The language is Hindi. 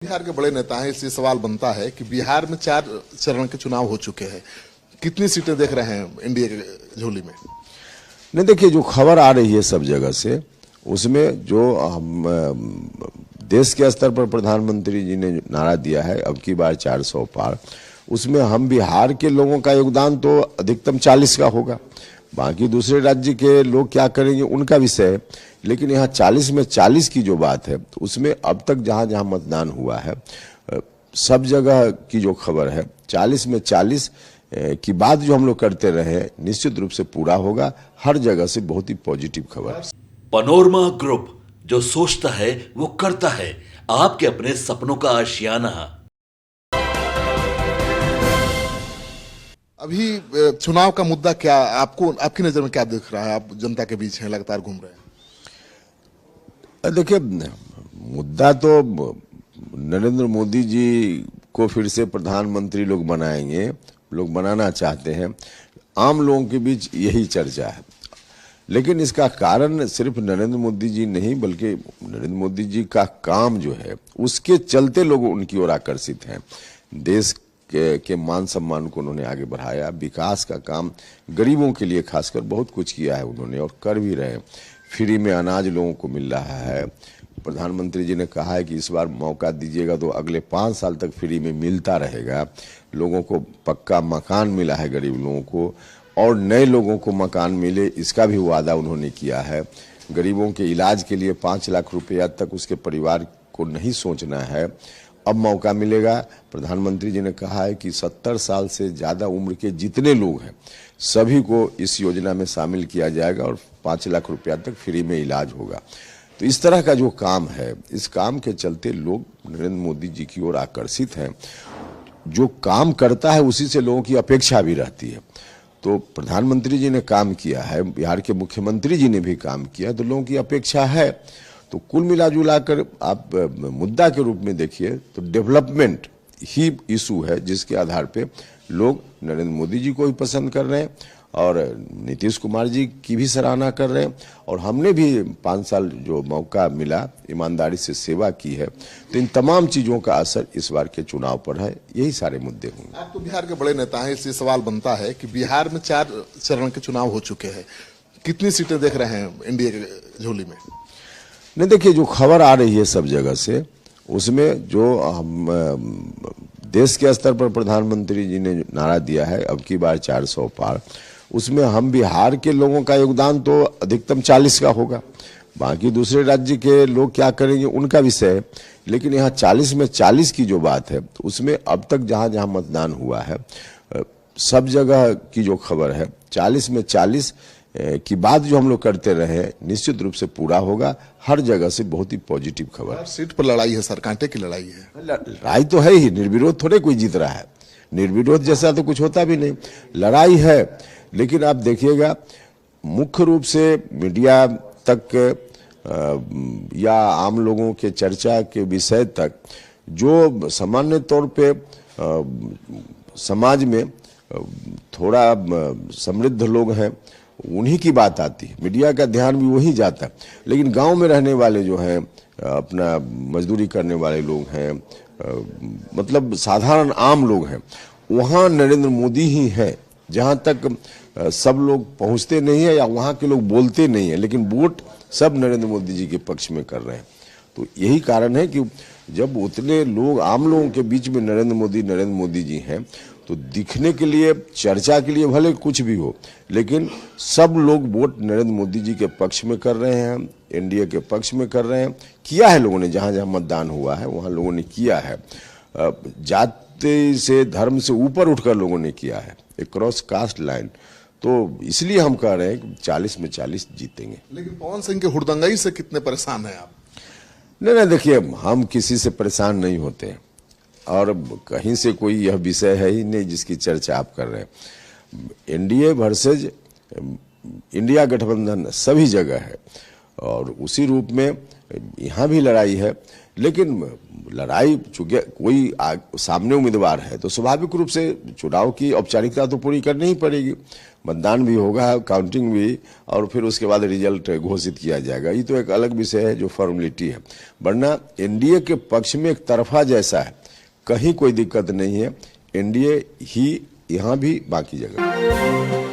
बिहार के बड़े नेता हैं, इसलिए सवाल बनता है कि बिहार में 4 चरण के चुनाव हो चुके हैं। कितनी सीटें देख रहे हैं एनडीए के झोली में? नहीं, देखिए, जो खबर आ रही है सब जगह से, उसमें जो हम देश के स्तर पर प्रधानमंत्री जी ने नारा दिया है, अब की बार 400 पार, उसमें हम बिहार के लोगों का योगदान तो अधिकतम 40 का होगा। बाकी दूसरे राज्य के लोग क्या करेंगे उनका विषय है, लेकिन यहाँ 40 में 40 की जो बात है, उसमें अब तक जहां जहां मतदान हुआ है सब जगह की जो खबर है 40 में 40 की बात जो हम लोग करते रहे निश्चित रूप से पूरा होगा। हर जगह से बहुत ही पॉजिटिव खबर। पनोरमा ग्रुप, जो सोचता है वो करता है। आपके अपने सपनों का आशियाना। अभी चुनाव का मुद्दा क्या आपको, आपकी नजर में क्या दिख रहा है? आप जनता के बीच हैं, लगातार घूम रहे हैं। देखिए, मुद्दा तो नरेंद्र मोदी जी को फिर से प्रधानमंत्री लोग बनाएंगे, लोग बनाना चाहते हैं। आम लोगों के बीच यही चर्चा है, लेकिन इसका कारण सिर्फ नरेंद्र मोदी जी नहीं, बल्कि नरेंद्र मोदी जी का काम जो है उसके चलते लोग उनकी ओर आकर्षित हैं। देश के मान सम्मान को उन्होंने आगे बढ़ाया, विकास का काम गरीबों के लिए खासकर बहुत कुछ किया है उन्होंने, और कर भी रहे हैं। फ्री में अनाज लोगों को मिल रहा है। प्रधानमंत्री जी ने कहा है कि इस बार मौका दीजिएगा तो अगले 5 साल तक फ्री में मिलता रहेगा। लोगों को पक्का मकान मिला है गरीब लोगों को, और नए लोगों को मकान मिले इसका भी वादा उन्होंने किया है। गरीबों के इलाज के लिए 5 लाख रुपया तक उसके परिवार को नहीं सोचना है, अब मौका मिलेगा। प्रधानमंत्री जी ने कहा है कि 70 साल से ज़्यादा उम्र के जितने लोग हैं सभी को इस योजना में शामिल किया जाएगा और 5 लाख रुपया तक फ्री में इलाज होगा। तो इस तरह का जो काम है, इस काम के चलते लोग नरेंद्र मोदी जी की ओर आकर्षित हैं। जो काम करता है उसी से लोगों की अपेक्षा भी रहती है। तो प्रधानमंत्री जी ने काम किया है, बिहार के मुख्यमंत्री जी ने भी काम किया, तो लोगों की अपेक्षा है। तो कुल मिला जुला कर आप मुद्दा के रूप में देखिए तो डेवलपमेंट ही इशू है, जिसके आधार पे लोग नरेंद्र मोदी जी को भी पसंद कर रहे हैं और नीतीश कुमार जी की भी सराहना कर रहे हैं। और हमने भी 5 साल जो मौका मिला, ईमानदारी से सेवा की है, तो इन तमाम चीज़ों का असर इस बार के चुनाव पर है। यही सारे मुद्दे होंगे। आप तो बिहार के बड़े नेता हैं, इसलिए सवाल बनता है कि बिहार में 4 चरण के चुनाव हो चुके हैं। कितनी सीटें देख रहे हैं एनडीए के झोली में? नहीं, देखिए, जो खबर आ रही है सब जगह से, उसमें जो हम देश के स्तर पर प्रधानमंत्री जी ने नारा दिया है, अब की बार 400 पार, उसमें हम बिहार के लोगों का योगदान तो अधिकतम 40 का होगा। बाकी दूसरे राज्य के लोग क्या करेंगे उनका विषय है, लेकिन यहाँ 40 में 40 की जो बात है, उसमें अब तक जहां जहां मतदान हुआ है सब जगह की जो खबर है 40 में 40 की बात जो हम लोग करते रहे निश्चित रूप से पूरा होगा। हर जगह से बहुत ही पॉजिटिव खबर। सीट पर लड़ाई है सर, कांटे की लड़ाई है। लड़ाई तो है ही, निर्विरोध थोड़े कोई जीत रहा है। निर्विरोध जैसा तो कुछ होता भी नहीं, लड़ाई है। लेकिन आप देखिएगा, मुख्य रूप से मीडिया तक या आम लोगों के चर्चा के विषय तक जो सामान्य तौर पे समाज में थोड़ा समृद्ध लोग हैं उन्हीं की बात आती है, मीडिया का ध्यान भी वहीं जाता है। लेकिन गांव में रहने वाले जो हैं, अपना मजदूरी करने वाले लोग हैं, मतलब साधारण आम लोग हैं, वहाँ नरेंद्र मोदी ही हैं। जहाँ तक सब लोग पहुँचते नहीं है या वहाँ के लोग बोलते नहीं है, लेकिन वोट सब नरेंद्र मोदी जी के पक्ष में कर रहे हैं। तो यही कारण है कि जब उतने लोग, आम लोगों के बीच में नरेंद्र मोदी जी हैं, तो दिखने के लिए, चर्चा के लिए भले कुछ भी हो, लेकिन सब लोग वोट नरेंद्र मोदी जी के पक्ष में कर रहे हैं, एनडीए के पक्ष में कर रहे हैं। किया है लोगों ने, जहां जहां मतदान हुआ है वहां लोगों ने किया है। जाति से, धर्म से ऊपर उठकर लोगों ने किया है, एक क्रॉस कास्ट लाइन। तो इसलिए हम कह रहे हैं कि 40 में 40 जीतेंगे। लेकिन पवन सिंह के हुड़दंगाई से कितने परेशान हैं आप? नहीं, देखिए, हम किसी से परेशान नहीं होते हैं, और कहीं से कोई यह विषय है ही नहीं जिसकी चर्चा आप कर रहे हैं। एनडीए वर्सेज इंडिया गठबंधन सभी जगह है, और उसी रूप में यहाँ भी लड़ाई है, लेकिन लड़ाई चूंकि कोई सामने उम्मीदवार है तो स्वाभाविक रूप से चुनाव की औपचारिकता तो पूरी करनी ही पड़ेगी। मतदान भी होगा, काउंटिंग भी, और फिर उसके बाद रिजल्ट घोषित किया जाएगा। ये तो एक अलग विषय है जो फॉर्मेलिटी है, वरना एनडीए के पक्ष में एक तरफा जैसा है, कहीं कोई दिक्कत नहीं है। एनडीए ही यहाँ भी बाकी जगह।